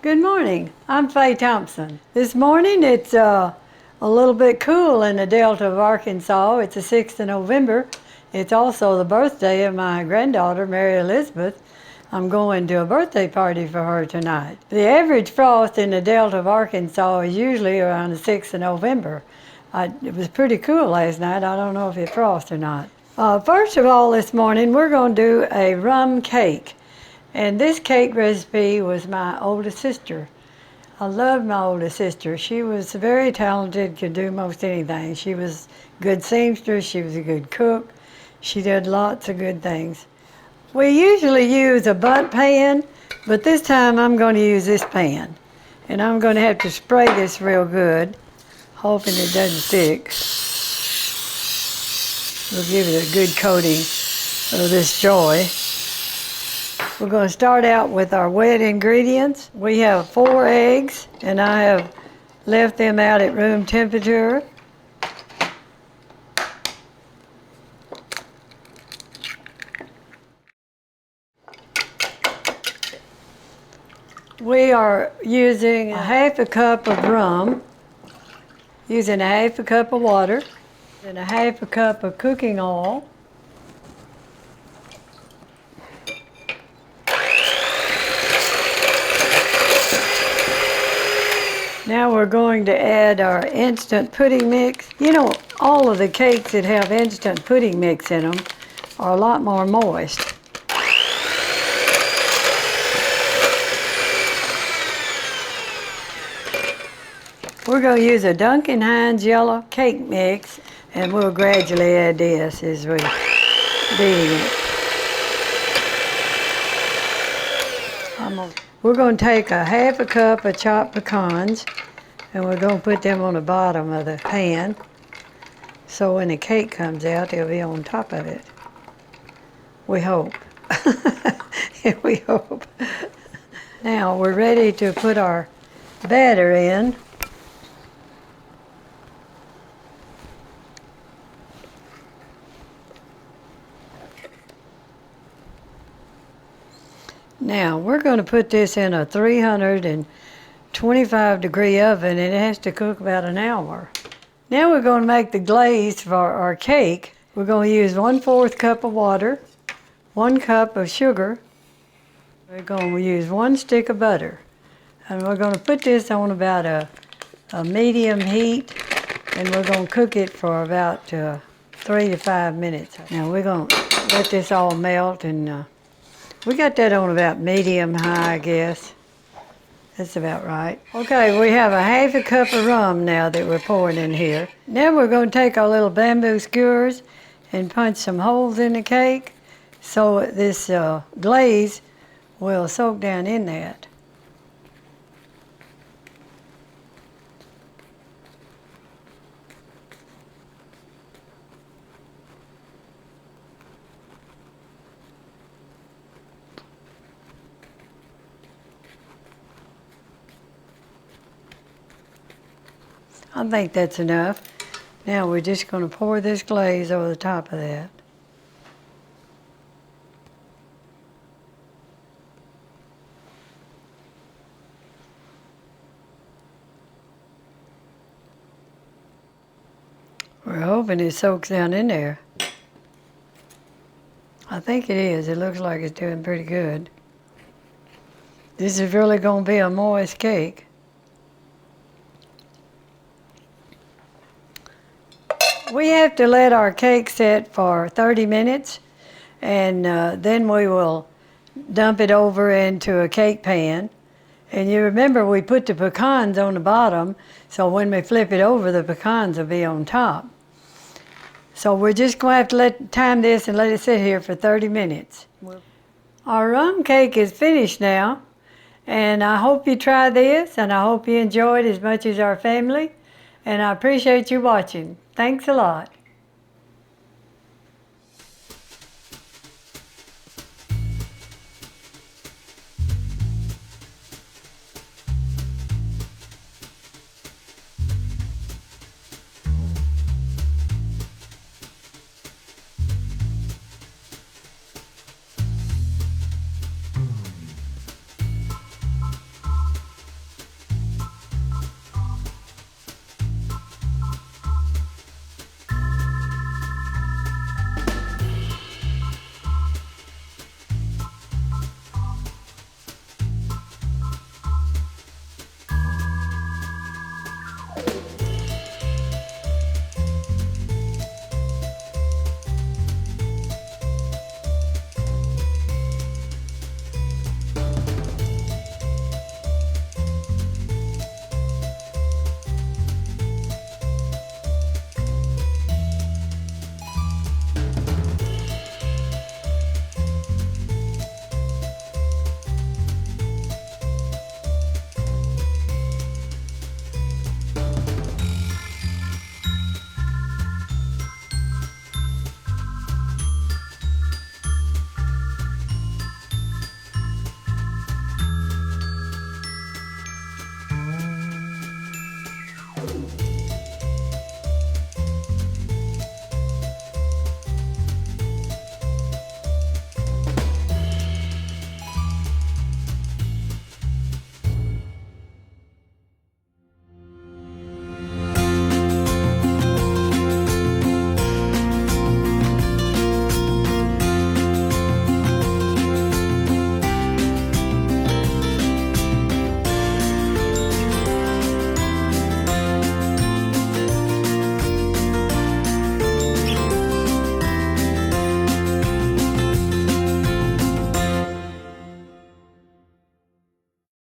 Good morning. I'm Faye Thompson. This morning it's a little bit cool in the Delta of Arkansas. It's the 6th of November. It's also the birthday of my granddaughter, Mary Elizabeth. I'm going to a birthday party for her tonight. The average frost in the Delta of Arkansas is usually around the 6th of November. It was pretty cool last night. I don't know if it frost or not. First of all, this morning we're going to do a rum cake. And this cake recipe was my oldest sister. I loved my oldest sister. She was very talented, could do most anything. She was a good seamstress, she was a good cook. She did lots of good things. We usually use a Bundt pan, but this time I'm going to use this pan. And I'm going to have to spray this real good, hoping it doesn't stick. We'll give it a good coating of this joy. We're going to start out with our wet ingredients. We have 4 eggs, and I have left them out at room temperature. We are using a half a cup of rum, using a half a cup of water, and a half a cup of cooking oil. Now we're going to add our instant pudding mix. You know, all of the cakes that have instant pudding mix in them are a lot more moist. We're going to use a Duncan Hines Jello cake mix, and we'll gradually add this as we beat it. We're going to take a half a cup of chopped pecans, and we're going to put them on the bottom of the pan, so when the cake comes out, they'll be on top of it. We hope. We hope. Now we're ready to put our batter in. Now we're going to put this in a 325-degree oven, and it has to cook about an hour. Now we're going to make the glaze for our cake. We're going to use 1/4 cup of water, 1 cup of sugar. We're going to use 1 stick of butter. And we're going to put this on about a medium heat, and we're going to cook it for about 3 to 5 minutes. Now we're going to let this all melt, and we got that on about medium high, I guess. That's about right. Okay, we have a half a cup of rum now that we're pouring in here. Now we're going to take our little bamboo skewers and punch some holes in the cake so this glaze will soak down in that. I think that's enough. Now we're just going to pour this glaze over the top of that. We're hoping it soaks down in there. I think it is. It looks like it's doing pretty good. This is really going to be a moist cake. We have to let our cake set for 30 minutes, and then we will dump it over into a cake pan. And you remember we put the pecans on the bottom, so when we flip it over, the pecans will be on top. So we're just going to have to time this and let it sit here for 30 minutes. Our rum cake is finished now, and I hope you try this, and I hope you enjoy it as much as our family. And I appreciate you watching. Thanks a lot.